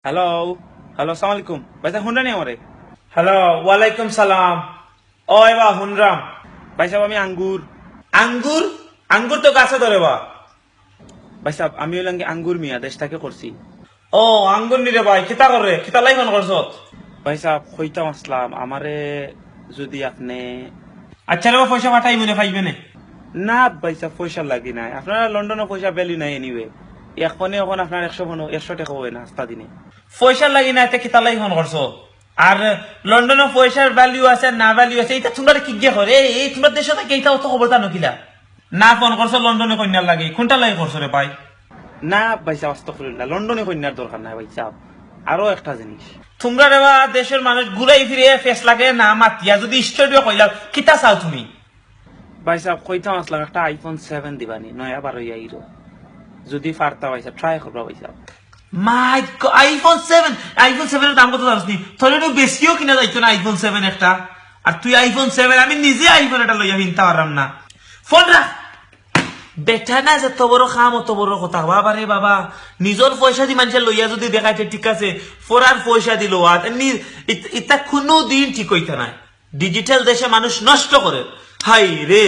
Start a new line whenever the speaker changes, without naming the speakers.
Hello hello আসসালামু আলাইকুম ভাই সাহেব হুনরা নি আমারে
হ্যালো ওয়ালাইকুম সালাম। ও এবা হুনরাম।
ভাই সাহেব আমি আঙ্গুর
আঙ্গুর আঙ্গুর তো গাছে ধরে বা।
ভাই সাহেব আমি হইলাম কি আঙ্গুর মিয়া দেশ থেকে করছি
ও আঙ্গুর নিরে ভাই কিতা করে কিতা লাই ফোন করছত?
ভাই সাহেব কইতাম আসলাম আমারে যদি আপনি
আচ্ছা রে পয়সা পাঠাই মনে পাইবে না।
না ভাই সাহেব পয়সা লাগি নাই আপনারা লন্ডনে পয়সা ভ্যালু নাই এনিওয়ে এখন আপনার 100 টাকা হয় না আস্তা দিনে
পয়সা লাগি না এতে কিতা লাই ফোন করছো? আর লন্ডনে পয়সার ভ্যালু আছে না ভ্যালু আছে এটা তোমরা কি গিয়ে করে এই তোমরা দেশে থেকে এইটা অত খবর জানো কিলা? না ফোন করছো লন্ডনে কন্যার লাগে কোনটা লাগে করছো রে ভাই?
না ভাই সাহেব আস্তাগফিরুল্লাহ লন্ডনে কন্যার দরকার নাই ভাই সাহেব আরো একটা জিনিস
তোমরা রে বা দেশের মানুষ ঘুরাই ফিরে ফেস লাগে না মাতিয়া যদি স্টুডিও কইলা কিতা চাও তুমি?
ভাই সাহেব কইতাম আসলাম একটা আইফোন 7 দিবানি নয়া বার হইয়া আইরো যদি পারতা ভাই সাহেব ট্রাই করবা ভাই সাহেব
মাই আইফোন 7 এর দাম কত জানিস নি? তোর একটু বেশিও কিনা যাইতো না আইফোন 7 একটা। আর তুই আইফোন 7 আমি নিজে আইফোন এটা লইয়া কিনতে পারলাম না। ফোন রাখ বেটা না যে তো বড় খাম অত বড় কথা বাবা রে বাবা নিজের পয়সা দি মানুষের লইয়া যদি দেখাইতে ঠিক আছে ফোরার পয়সা দিল আর এটা কোনো দিন ঠিক হইতে নাই। ডিজিটাল দেশে মানুষ নষ্ট করে হাই রে।